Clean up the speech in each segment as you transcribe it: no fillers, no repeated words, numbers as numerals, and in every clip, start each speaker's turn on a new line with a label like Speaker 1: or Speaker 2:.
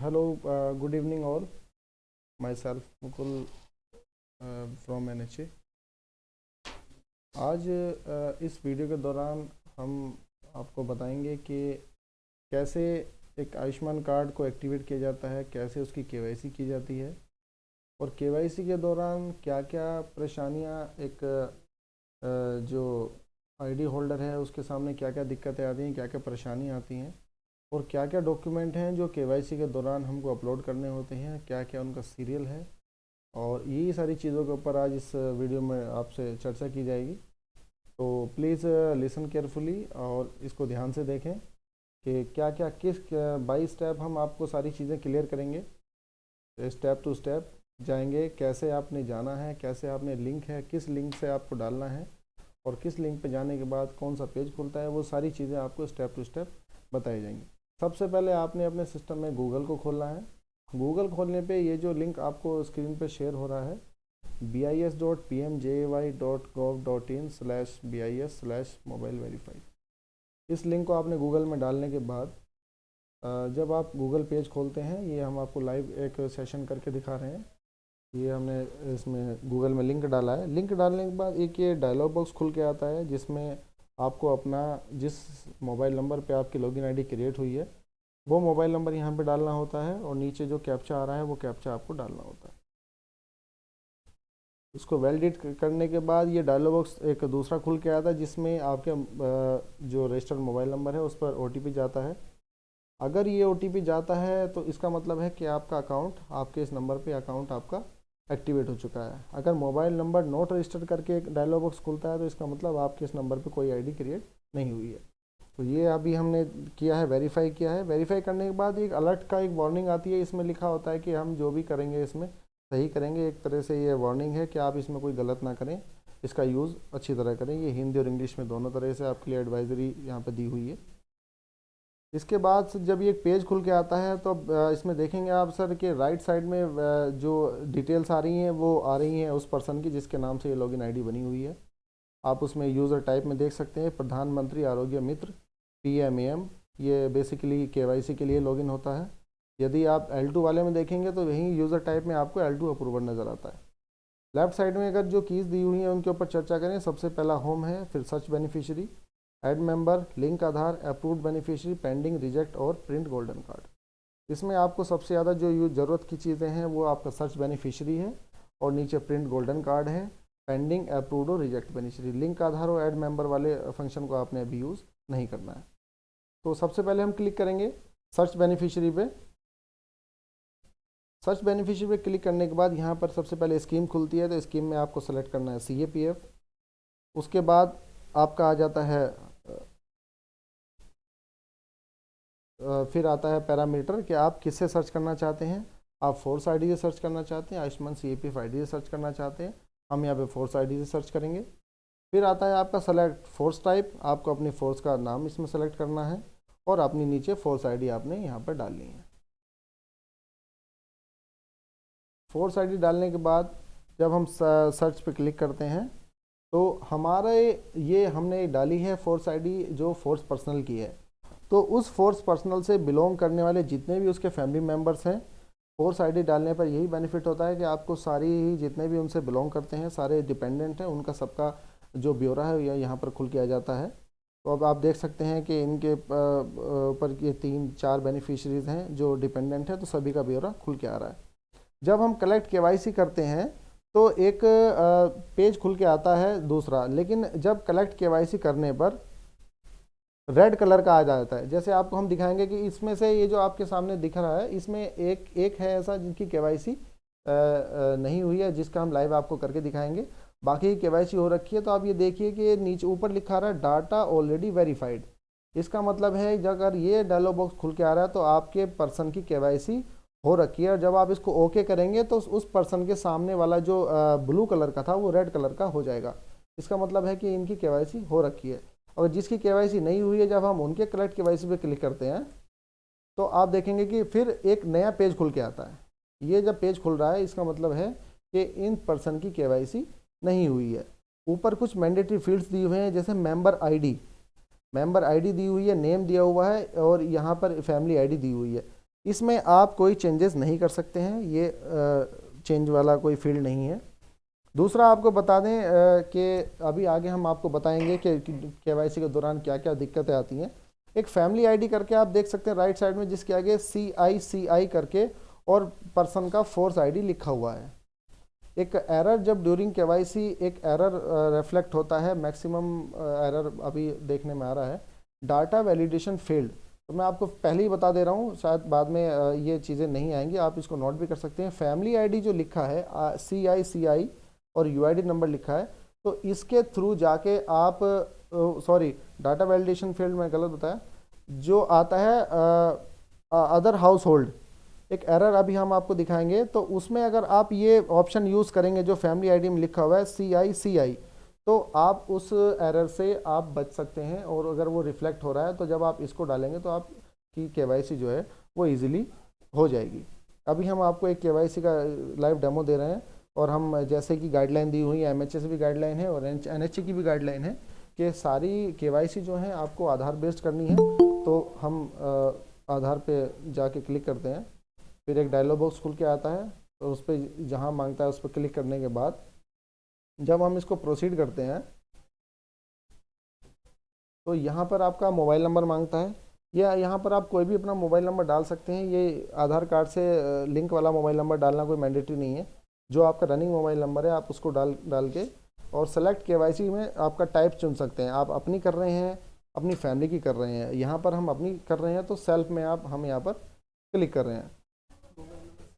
Speaker 1: Hello, good evening all. Myself Mukul from NHA. आज इस video के दौरान हम आपको बताएंगे कि कैसे एक आयुष्मान कार्ड को एक्टिवेट किया जाता है, कैसे उसकी केवाईसी की जाती है और केवाईसी के दौरान क्या क्या परेशानियां एक जो आईडी होल्डर है उसके सामने क्या क्या दिक्कतें आती हैं, क्या क्या परेशानियां आती हैं और क्या क्या डॉक्यूमेंट हैं जो केवाईसी के दौरान हमको अपलोड करने होते हैं, क्या क्या उनका सीरियल है। और यही सारी चीज़ों के ऊपर आज इस वीडियो में आपसे चर्चा की जाएगी। तो प्लीज़ लिसन केयरफुली और इसको ध्यान से देखें कि क्या क्या किस बाई स्टेप हम आपको सारी चीज़ें क्लियर करेंगे। स्टेप टू स्टेप जाएंगे, कैसे आपने जाना है, कैसे आपने लिंक है, किस लिंक से आपको डालना है और किस लिंक पे जाने के बाद कौन सा पेज खुलता है, वो सारी चीज़ें आपको स्टेप टू स्टेप बताई जाएंगी। सबसे पहले आपने अपने सिस्टम में गूगल को खोलना है। गूगल खोलने पे ये जो लिंक आपको स्क्रीन पे शेयर हो रहा है bis.pmjay.gov.in/bis/mobile verify, इस लिंक को आपने गूगल में डालने के बाद जब आप गूगल पेज खोलते हैं, ये हम आपको लाइव एक सेशन करके दिखा रहे हैं। ये हमने इसमें गूगल में लिंक डाला है। लिंक डालने के बाद एक ये डायलॉग बॉक्स खुल के आता है जिसमें आपको अपना जिस मोबाइल नंबर पे आपकी लॉगिन आईडी क्रिएट हुई है वो मोबाइल नंबर यहाँ पे डालना होता है और नीचे जो कैप्चा आ रहा है वो कैप्चा आपको डालना होता है। उसको वैलिडेट करने के बाद ये डायलॉग बॉक्स एक दूसरा खुल के आता है जिसमें आपके जो रजिस्टर्ड मोबाइल नंबर है उस पर ओटीपी जाता है। अगर ये ओटीपी जाता है तो इसका मतलब है कि आपका अकाउंट, आपके इस नंबर पे अकाउंट आपका एक्टिवेट हो चुका है। अगर मोबाइल नंबर नोट रजिस्टर करके एक डायलॉग बॉक्स खुलता है तो इसका मतलब आपके इस नंबर पे कोई आईडी क्रिएट नहीं हुई है। तो ये अभी हमने किया है, वेरीफाई किया है। वेरीफाई करने के बाद एक अलर्ट का एक वार्निंग आती है, इसमें लिखा होता है कि हम जो भी करेंगे इसमें सही करेंगे। एक तरह से ये वार्निंग है कि आप इसमें कोई गलत ना करें, इसका यूज़ अच्छी तरह करें। ये हिंदी और इंग्लिश में दोनों तरह से आपके लिए एडवाइजरी यहाँ पे दी हुई है। इसके बाद जब ये एक पेज खुल के आता है तो इसमें देखेंगे आप सर कि राइट साइड में जो डिटेल्स आ रही हैं वो आ रही हैं उस पर्सन की जिसके नाम से ये लॉगिन आईडी बनी हुई है। आप उसमें यूज़र टाइप में देख सकते हैं प्रधानमंत्री आरोग्य मित्र PMAM, ये बेसिकली केवाईसी के लिए लॉगिन होता है। यदि आप L2 वाले में देखेंगे तो वहीं यूज़र टाइप में आपको L2 अप्रूवर नज़र आता है। लेफ्ट साइड में अगर जो कीज़ दी हुई हैं उनके ऊपर चर्चा करें, सबसे पहला होम है, फिर search beneficiary, add member, link Aadhaar, approved beneficiary, pending, reject और प्रिंट गोल्डन कार्ड। इसमें आपको सबसे ज़्यादा जो ज़रूरत की चीज़ें हैं वो आपका सर्च बेनिफिशियरी है और नीचे प्रिंट गोल्डन कार्ड है, पेंडिंग, अप्रूव्ड और रिजेक्ट बेनिफिशियरी। लिंक आधार और ऐड मेंबर वाले फंक्शन को आपने अभी यूज़ नहीं करना है। तो सबसे पहले हम क्लिक करेंगे सर्च बेनिफिशियरी पे। सर्च बेनिफिशियरी पे क्लिक करने के बाद यहाँ पर सबसे पहले स्कीम खुलती है, तो स्कीम में आपको सेलेक्ट करना है CAPF। उसके बाद आपका आ जाता है फिर आता है पैरामीटर कि आप किससे सर्च करना चाहते हैं। आप फोर्स आईडी से सर्च करना चाहते हैं, आयुष्मान CAPF आईडी से सर्च करना चाहते हैं, हम यहाँ पे फोर्स आईडी से सर्च करेंगे। फिर आता है आपका सेलेक्ट फोर्स टाइप, आपको अपनी फोर्स का नाम इसमें सेलेक्ट करना है और अपनी नीचे फोर्स आईडी आपने यहाँ पर डालनी है। फोर्स आईडी डालने के बाद जब हम सर्च पे क्लिक करते हैं तो हमारे ये हमने डाली है फोर्स आईडी जो फोर्स पर्सनल की है। तो उस फोर्स पर्सनल से बिलोंग करने वाले जितने भी उसके फैमिली मेम्बर्स हैं, फोर्स आईडी डालने पर यही बेनिफिट होता है कि आपको सारी ही जितने भी उनसे बिलोंग करते हैं, सारे डिपेंडेंट हैं, उनका सबका जो ब्यौरा है यह यहाँ पर खुल के आ जाता है। तो अब आप देख सकते हैं कि इनके ऊपर ये 3-4 बेनिफिशरीज हैं जो डिपेंडेंट हैं, तो सभी का ब्यौरा खुल के आ रहा है। जब हम कलेक्ट KYC करते हैं तो एक पेज खुल के आता है दूसरा, लेकिन जब कलेक्ट KYC करने पर रेड कलर का आ जाता है। जैसे आपको हम दिखाएंगे कि इसमें से ये जो आपके सामने दिख रहा है इसमें एक एक है ऐसा जिनकी KYC नहीं हुई है, जिसका हम लाइव आपको करके दिखाएंगे। बाकी KYC हो रखी है। तो आप ये देखिए कि नीचे ऊपर लिखा रहा है डाटा ऑलरेडी वेरीफाइड। इसका मतलब है अगर ये डायलॉग बॉक्स खुल के आ रहा है तो आपके पर्सन की KYC हो रखी है और जब आप इसको ओके करेंगे तो उस पर्सन के सामने वाला जो ब्लू कलर का था वो रेड कलर का हो जाएगा। इसका मतलब है कि इनकी KYC हो रखी है। और जिसकी KYC नहीं हुई है, जब हम उनके कलेक्ट KYC पे क्लिक करते हैं तो आप देखेंगे कि फिर एक नया पेज खुल के आता है। ये जब पेज खुल रहा है इसका मतलब है कि इन पर्सन की KYC नहीं हुई है। ऊपर कुछ मैंडेटरी फील्ड्स दिए हुए हैं, जैसे मेंबर आईडी दी हुई है, नेम दिया हुआ है और यहाँ पर फैमिली आईडी दी हुई है। इसमें आप कोई चेंजेस नहीं कर सकते हैं, ये चेंज वाला कोई फील्ड नहीं है। दूसरा आपको बता दें कि अभी आगे हम आपको बताएंगे कि केवाईसी के दौरान क्या क्या दिक्कतें आती हैं। एक फैमिली आईडी करके आप देख सकते हैं राइट साइड में, जिसके आगे CICI करके और पर्सन का फोर्स आईडी लिखा हुआ है। एक एरर जब ड्यूरिंग केवाईसी एक एरर रिफ्लेक्ट होता है, मैक्सिमम एरर अभी देखने में आ रहा है, डाटा वैलिडेशन फेल्ड। तो मैं आपको पहले ही बता दे रहा हूँ, शायद बाद में ये चीज़ें नहीं आएंगी, आप इसको नोट भी कर सकते हैं। फैमिली आईडी जो लिखा है CICI और UID नंबर लिखा है, तो इसके थ्रू जाके आप सॉरी, डाटा वैलिडेशन फील्ड में गलत बताया, जो आता है अदर हाउस होल्ड, एक एरर अभी हम आपको दिखाएंगे। तो उसमें अगर आप ये ऑप्शन यूज़ करेंगे जो फैमिली आईडी में लिखा हुआ है CICI, तो आप उस एरर से आप बच सकते हैं। और अगर वो रिफ्लेक्ट हो रहा है तो जब आप इसको डालेंगे तो आपकी केवाईसी जो है वो इजीली हो जाएगी। अभी हम आपको एक केवाईसी का लाइव डेमो दे रहे हैं, और हम जैसे कि गाइडलाइन दी हुई है, MHA भी गाइडलाइन है और NHA की भी गाइडलाइन है कि सारी केवाईसी जो है आपको आधार बेस्ड करनी है। तो हम आधार पे जाके क्लिक करते हैं, फिर एक डायलॉग बॉक्स खुल के आता है, तो उस पर जहाँ मांगता है उस पर क्लिक करने के बाद जब हम इसको प्रोसीड करते हैं तो यहाँ पर आपका मोबाइल नंबर मांगता है, या यहाँ पर आप कोई भी अपना मोबाइल नंबर डाल सकते हैं। ये आधार कार्ड से लिंक वाला मोबाइल नंबर डालना कोई मैंडेटरी नहीं है। जो आपका रनिंग मोबाइल नंबर है आप उसको डाल डाल के और सेलेक्ट केवाईसी में आपका टाइप चुन सकते हैं। आप अपनी कर रहे हैं, अपनी फैमिली की कर रहे हैं। यहाँ पर हम अपनी कर रहे हैं तो सेल्फ में हम यहाँ पर क्लिक कर रहे हैं।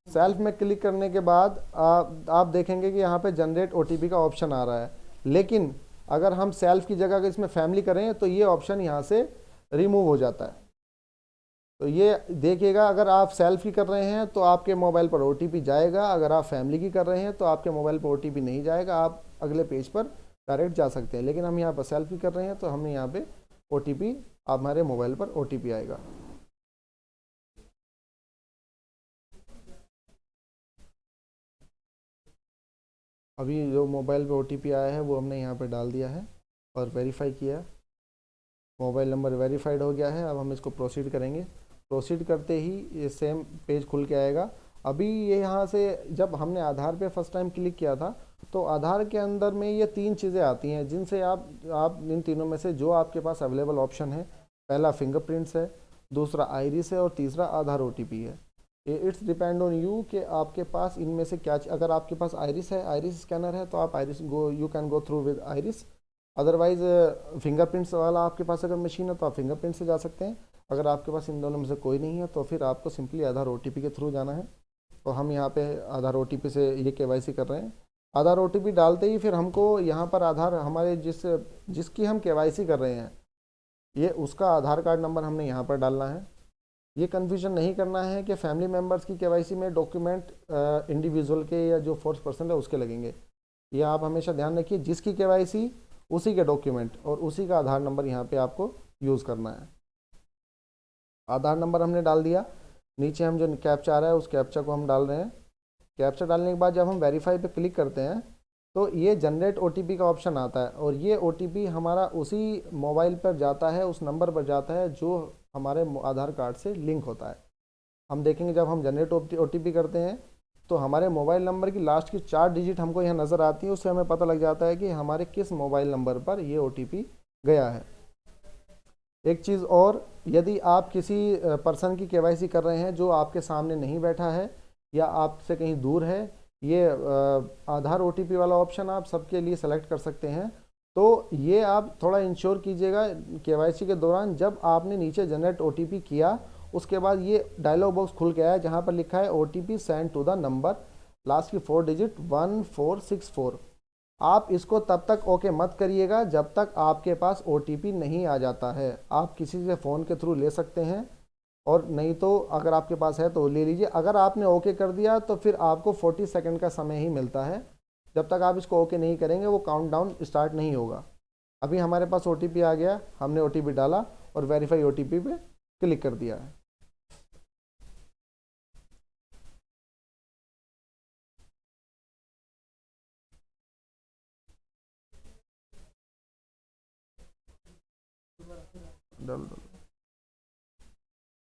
Speaker 1: सेल्फ में क्लिक करने के बाद आप देखेंगे कि यहाँ पे जनरेट OTP का ऑप्शन आ रहा है, लेकिन अगर हम सेल्फ की जगह अगर इसमें फैमिली करें तो ये ऑप्शन यहाँ से रिमूव हो जाता है। तो ये देखिएगा, अगर आप सेल्फ की कर रहे हैं तो आपके मोबाइल पर OTP जाएगा, अगर आप फैमिली की कर रहे हैं तो आपके मोबाइल पर OTP नहीं जाएगा, आप अगले पेज पर डायरेक्ट जा सकते हैं। लेकिन हम यहाँ पर सेल्फ की कर रहे हैं तो हमें यहाँ पे OTP, हमारे मोबाइल पर OTP आएगा। अभी जो मोबाइल पे OTP आया है वो हमने यहाँ पे डाल दिया है और वेरीफाई किया, मोबाइल नंबर वेरीफाइड हो गया है। अब हम इसको प्रोसीड करेंगे। प्रोसीड करते ही ये सेम पेज खुल के आएगा। अभी ये यहाँ से जब हमने आधार पे फर्स्ट टाइम क्लिक किया था तो आधार के अंदर में ये 3 चीज़ें आती हैं, जिनसे आप इन तीनों में से जो आपके पास अवेलेबल ऑप्शन है, पहला फिंगरप्रिंट्स है, दूसरा आइरिस है और तीसरा आधार OTP है। ये इट्स डिपेंड ऑन यू कि आपके पास इनमें से क्या। अगर आपके पास आइरिस है, आइरिस स्कैनर है, तो आप iris you can go through with iris. Otherwise fingerprints वाला आपके पास अगर मशीन है तो आप फिंगरप्रिंट से जा सकते हैं। अगर आपके पास इन दोनों में से कोई नहीं है तो फिर आपको सिंपली आधार OTP के थ्रू जाना है। तो हम यहाँ पे आधार OTP से ये KYC कर रहे हैं। आधार OTP डालते ही फिर हमको यहाँ पर आधार हमारे जिसकी हम KYC कर रहे हैं, ये उसका आधार कार्ड नंबर हमने यहाँ पर डालना है। ये कन्फ्यूजन नहीं करना है कि फैमिली मेम्बर्स की KYC में डॉक्यूमेंट इंडिविजुअल के या जो फोर्स पर्सन है उसके लगेंगे। ये आप हमेशा ध्यान रखिए, जिसकी KYC उसी के डॉक्यूमेंट और उसी का आधार नंबर यहाँ पे आपको यूज़ करना है। आधार नंबर हमने डाल दिया, नीचे हम जो कैप्चा आ रहा है उस कैप्चा को हम डाल रहे हैं। कैप्चा डालने के बाद जब हम वेरीफाई पे क्लिक करते हैं तो ये जनरेट OTP का ऑप्शन आता है, और ये OTP हमारा उसी मोबाइल पर जाता है, उस नंबर पर जाता है जो हमारे आधार कार्ड से लिंक होता है। हम देखेंगे जब हम जनरेट OTP करते हैं तो हमारे मोबाइल नंबर की लास्ट की 4 डिजिट हमको यहाँ नज़र आती है, उससे हमें पता लग जाता है कि हमारे किस मोबाइल नंबर पर ये OTP गया है। एक चीज़ और, यदि आप किसी पर्सन की KYC कर रहे हैं जो आपके सामने नहीं बैठा है या आपसे कहीं दूर है, ये आधार OTP वाला ऑप्शन आप सबके लिए सेलेक्ट कर सकते हैं। तो ये आप थोड़ा इंश्योर कीजिएगा KYC के दौरान, जब आपने नीचे जनरेट OTP किया उसके बाद ये डायलॉग बॉक्स खुल गया है जहाँ पर लिखा है OTP send to the number, last की 4 डिजिट 1464। आप इसको तब तक ओके मत करिएगा जब तक आपके पास OTP नहीं आ जाता है। आप किसी से फ़ोन के थ्रू ले सकते हैं, और नहीं तो अगर आपके पास है तो ले लीजिए। अगर आपने ओके कर दिया तो फिर आपको 40 सेकंड का समय ही मिलता है। जब तक आप इसको ओके नहीं करेंगे वो काउंटडाउन स्टार्ट नहीं होगा। अभी हमारे पास OTP आ गया, हमने OTP डाला और वेरीफाई OTP पे क्लिक कर दिया है। डल